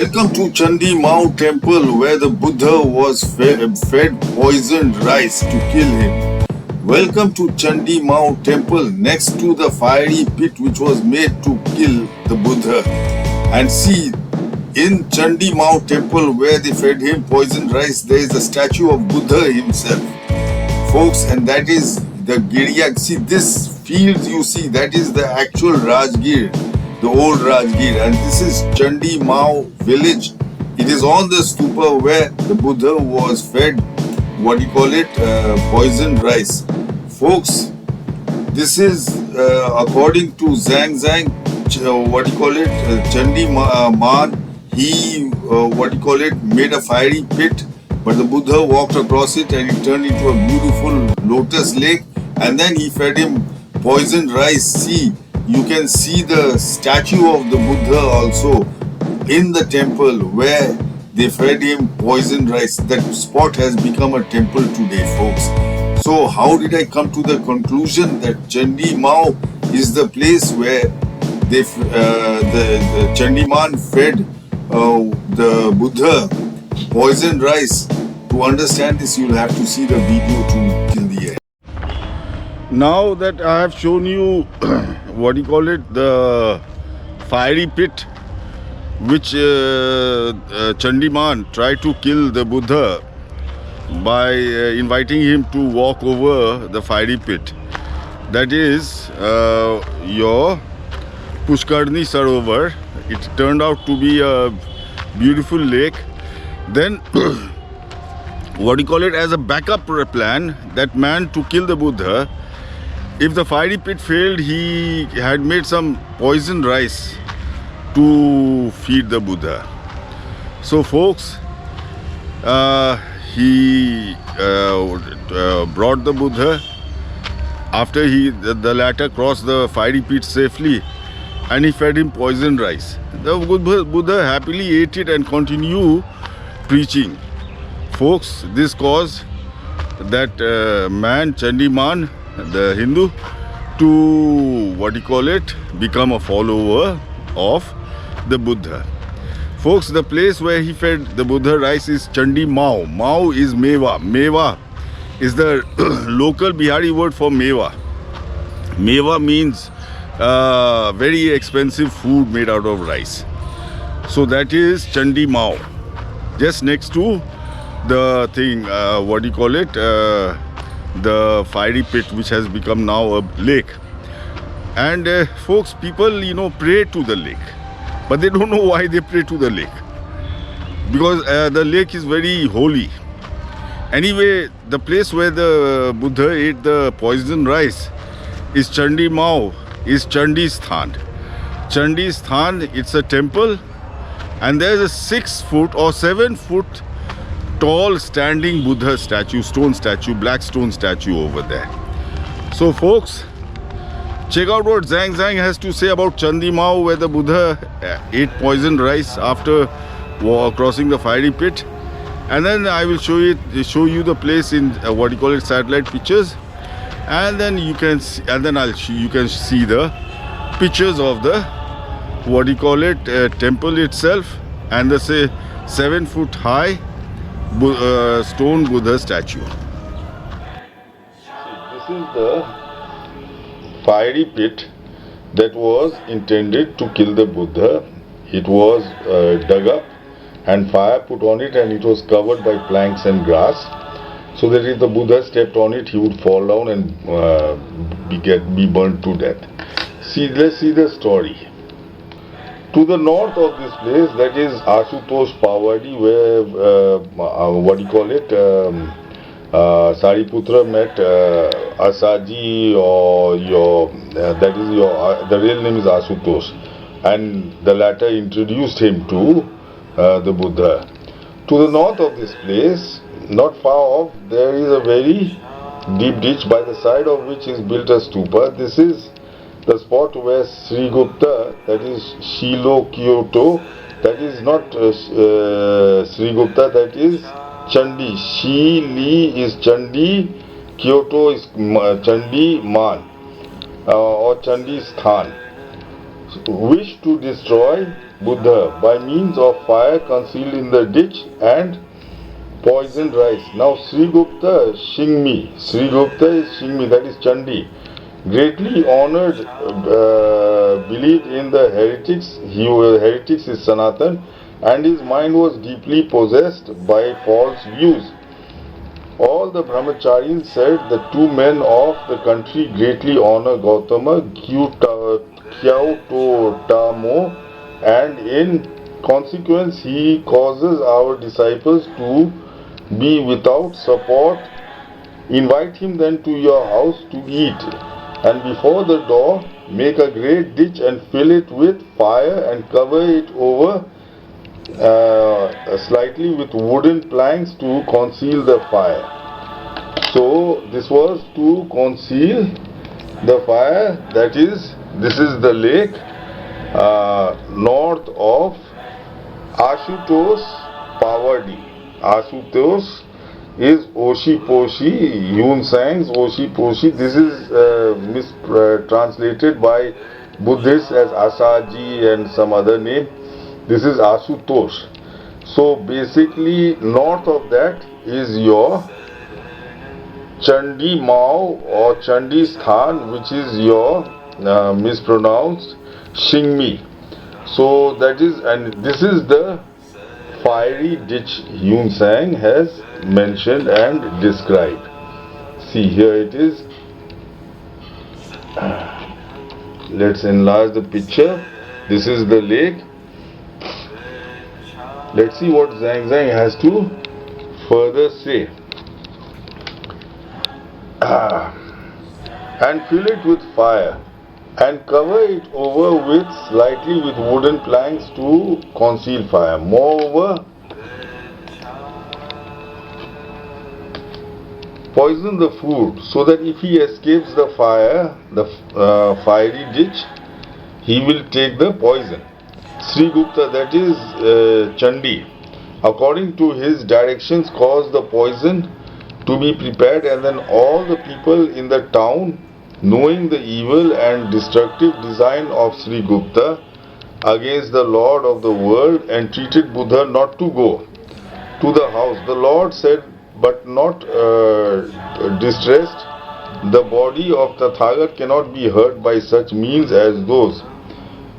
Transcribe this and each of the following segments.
Welcome to Chandi Mow temple where the Buddha was fed poisoned rice to kill him. Welcome to Chandi Mow temple next to the fiery pit which was made to kill the Buddha. And see, in Chandi Mow temple where they fed him poisoned rice, there is a statue of Buddha himself. Folks, and that is the Giryak. See, this fields you see, that is the actual Rajgir, the old Rajgir, and this is Chandi Mow village. It is on the stupa where the Buddha was fed, poisoned rice. Folks, this is according to Zhang Zhang, Chandi Man. He, made a fiery pit, but the Buddha walked across it and it turned into a beautiful lotus lake, and then he fed him poisoned rice. See, you can see the statue of the Buddha also in the temple where they fed him poisoned rice. That spot has become a temple today, folks. So how did I come to the conclusion that Chandi Mow is the place where they, the Chandiman fed the Buddha poisoned rice? To understand this, you'll have to see the video to till the end. Now that I have shown you the fiery pit which Chandiman tried to kill the Buddha by inviting him to walk over the fiery pit. That is your Pushkarni Sarovar. It turned out to be a beautiful lake. Then as a backup plan, that man to kill the Buddha, if the fiery pit failed, he had made some poisoned rice to feed the Buddha. So folks, he brought the Buddha after the latter crossed the fiery pit safely, and he fed him poisoned rice. The Buddha happily ate it and continued preaching. Folks, this caused that man, Chandiman, the Hindu, to become a follower of the Buddha. Folks, the place where he fed the Buddha rice is Chandi Mow. Mow is meva. Meva is the local Bihari word for meva. Meva means very expensive food made out of rice. So that is Chandi Mow, just next to the thing, the fiery pit which has become now a lake. And folks, people pray to the lake, but they don't know why they pray to the lake, because the lake is very holy. Anyway, the place where the Buddha ate the poisoned rice is Chandi Mow, is Chandi Sthan. Chandi Sthan, it's a temple, and there's a 6 foot or 7 foot tall standing Buddha statue, stone statue, black stone statue over there. So folks, check out what Zhang Zhang has to say about Chandi Mow, where the Buddha ate poisoned rice after crossing the fiery pit. And then I will show you the place in satellite pictures, and then you can see, and then you can see the pictures of the temple itself and the 7 foot high stone Buddha statue. This is the fiery pit that was intended to kill the Buddha. It was dug up and fire put on it, and it was covered by planks and grass, so that if the Buddha stepped on it, he would fall down and be burnt to death. See, let's see the story. To the north of this place, that is Ashutosh Pawadi, where Sariputra met Asaji, or the real name is Ashutosh, and the latter introduced him to the Buddha. To the north of this place, not far off, there is a very deep ditch by the side of which is built a stupa. This is the spot where Srigupta, that is Shie-li-kio-to, that is not Srigupta, that is Chandi. Shie-li is Chandi, Kyoto is Chandi Man or Chandi Sthan, wished to destroy Buddha by means of fire concealed in the ditch and poisoned rice. Now Srigupta Srigupta is Shingmi, that is Chandi, greatly honored, believed in the heretics. Heretics is Sanatan, and his mind was deeply possessed by false views. All the brahmacharis said the two men of the country greatly honor Gautama, Kio-to'wished, and in consequence he causes our disciples to be without support. Invite him then to your house to eat, and before the door make a great ditch and fill it with fire and cover it over slightly with wooden planks to conceal the fire. So this was to conceal the fire. That is, this is the lake north of Ashutosh Pawadi. Ashutosh is Oshiposhi, Yunsang's Oshiposhi. This is mistranslated by Buddhists as Asaji and some other name. This is Asutosh. So basically north of that is your Chandi Mow or Chandi Sthan, which is your mispronounced Shingmi. So that is, and this is the fiery ditch Yunsang has mentioned and described. See, here it is. Let's enlarge the picture. This is the lake. Let's see what Zhang has to further say. And fill it with fire and cover it over with slightly with wooden planks to conceal fire. Moreover, poison the food so that if he escapes the fire, the fiery ditch, he will take the poison. Srigupta, that is Chandi, according to his directions, caused the poison to be prepared, and then all the people in the town, knowing the evil and destructive design of Srigupta against the Lord of the world, entreated Buddha not to go to the house. The Lord said, but not distressed, the body of Tathagat cannot be hurt by such means as those.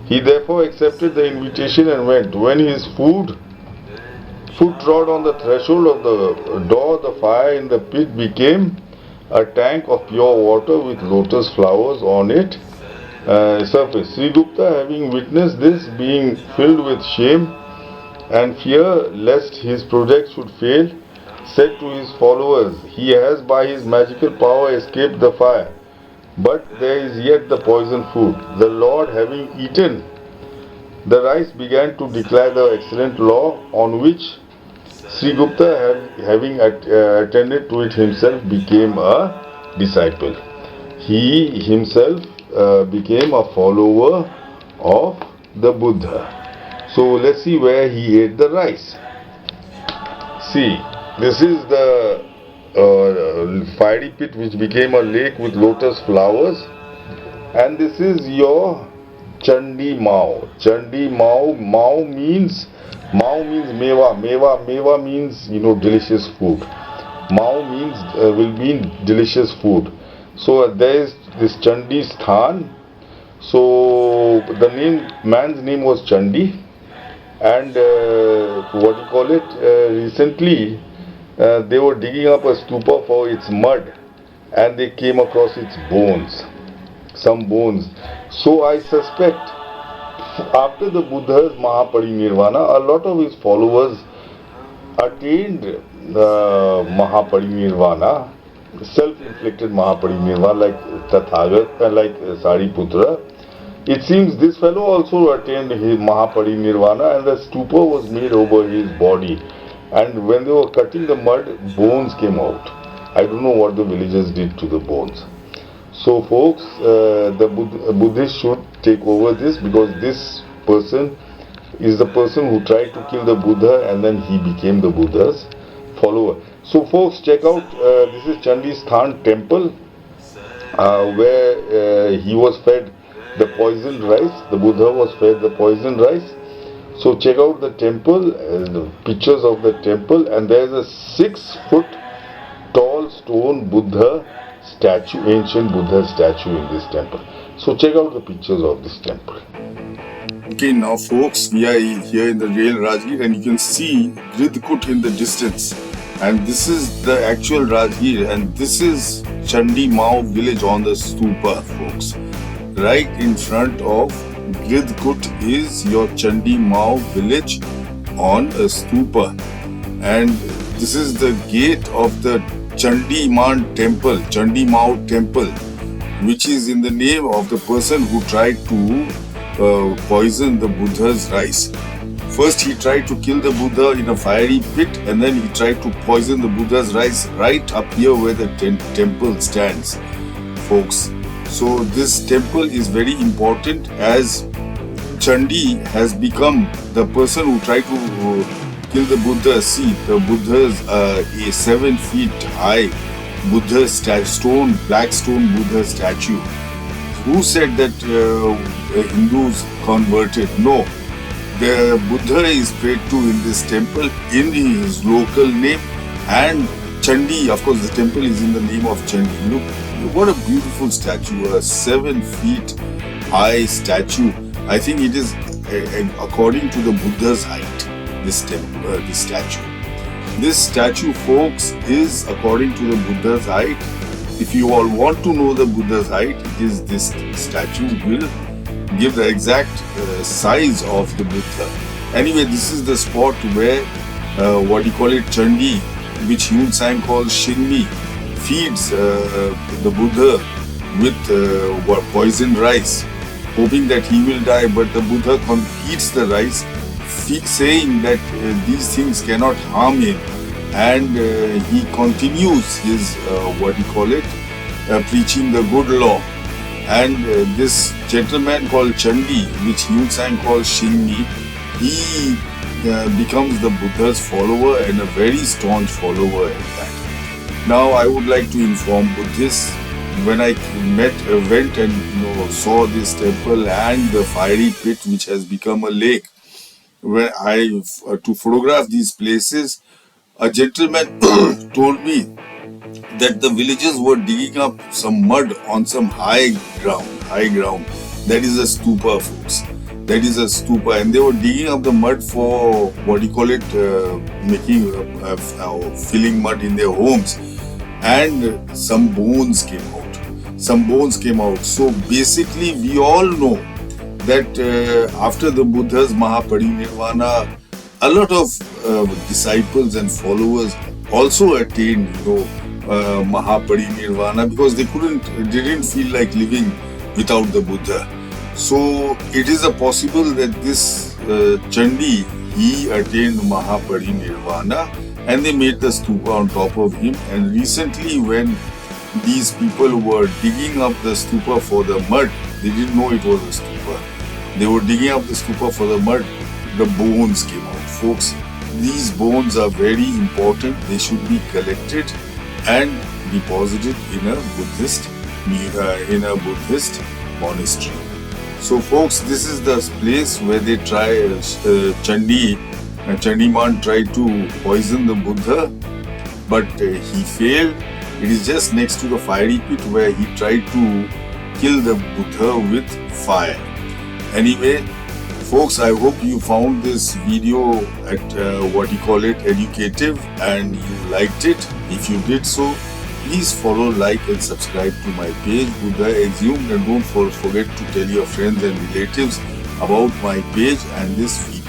He therefore accepted the invitation and went. When his foot trod on the threshold of the door, the fire in the pit became a tank of pure water with lotus flowers on its surface. Srigupta, having witnessed this, being filled with shame and fear lest his project should fail, said to his followers, he has by his magical power escaped the fire, but there is yet the poisoned food. The Lord, having eaten the rice, began to declare the excellent law, on which Srigupta, having attended to it himself, became a disciple. He himself became a follower of the Buddha. So let's see where he ate the rice. See, this is the fiery pit which became a lake with lotus flowers, and this is your Chandi Mow. Chandi Mow. Mow means meva. Meva means, delicious food. Mow means will mean delicious food. So there is this Chandi Sthan. So the man's name was Chandi, and recently they were digging up a stupa for its mud, and they came across its bones, some bones. So I suspect after the Buddha's Mahaparinirvana, a lot of his followers attained Mahaparinirvana, self-inflicted Mahaparinirvana, like Tathagat and like Sariputra. It seems this fellow also attained his Mahaparinirvana, and the stupa was made over his body. And when they were cutting the mud, bones came out. I don't know what the villagers did to the bones. So folks, the Buddhists should take over this, because this person is the person who tried to kill the Buddha, and then he became the Buddha's follower. So folks, check out, this is Chandi Sthan temple, where he was fed the poisoned rice. The Buddha was fed the poisoned rice. So check out the temple, the pictures of the temple, and there is a 6-foot tall stone Buddha statue, ancient Buddha statue in this temple. So check out the pictures of this temple. Okay, now folks, we are here in the real Rajgir and you can see Gridkut in the distance. And this is the actual Rajgir and this is Chandi Mow village on the stupa, folks. Right in front of Gridkut is your Chandi Mow village on a stupa. And this is the gate of the Chandi Mow temple, which is in the name of the person who tried to poison the Buddha's rice. First he tried to kill the Buddha in a fiery pit and then he tried to poison the Buddha's rice right up here where the temple stands, folks. So this temple is very important as Chandi has become the person who tried to kill the Buddha. See, the Buddha's a 7 feet high Buddha black stone Buddha statue. Who said that Hindus converted? No. The Buddha is prayed to in this temple in his local name, and Chandi, of course, the temple is in the name of Chandi. Look, what a beautiful statue, a 7 feet high statue. I think it is according to the Buddha's height, this statue. This statue, folks, is according to the Buddha's height. If you all want to know the Buddha's height, it is this statue will give the exact size of the Buddha. Anyway, this is the spot where Chandi, which Yun Sang calls Shinmi, feeds the Buddha with poisoned rice, hoping that he will die, but the Buddha eats the rice, saying that these things cannot harm him, and he continues his preaching the good law. And this gentleman called Chandi, which Yun Sang calls Shinmi, he becomes the Buddha's follower and a very staunch follower at that. Now I would like to inform Buddhists, when I went and saw this temple and the fiery pit which has become a lake, when to photograph these places, a gentleman told me that the villagers were digging up some mud on some high ground. That is a stupa, folks. That is a stupa, and they were digging up the mud for filling mud in their homes, and some bones came out. So basically, we all know that after the Buddha's Mahaparinirvana, a lot of disciples and followers also attained Mahaparinirvana because they didn't feel like living without the Buddha. So it is possible that this Chandi, he attained Mahaparinirvana and they made the stupa on top of him. And recently when these people were digging up the stupa for the mud, they didn't know it was a stupa. They were digging up the stupa for the mud, the bones came out. Folks, these bones are very important. They should be collected and deposited in a Buddhist monastery. So folks, this is the place where they Chandi Man tried to poison the Buddha, but he failed. It is just next to the fiery pit where he tried to kill the Buddha with fire. Anyway, folks, I hope you found this video educative and you liked it. If you did so, please follow, like and subscribe to my page, Buddha Exhumed, and don't forget to tell your friends and relatives about my page and this video.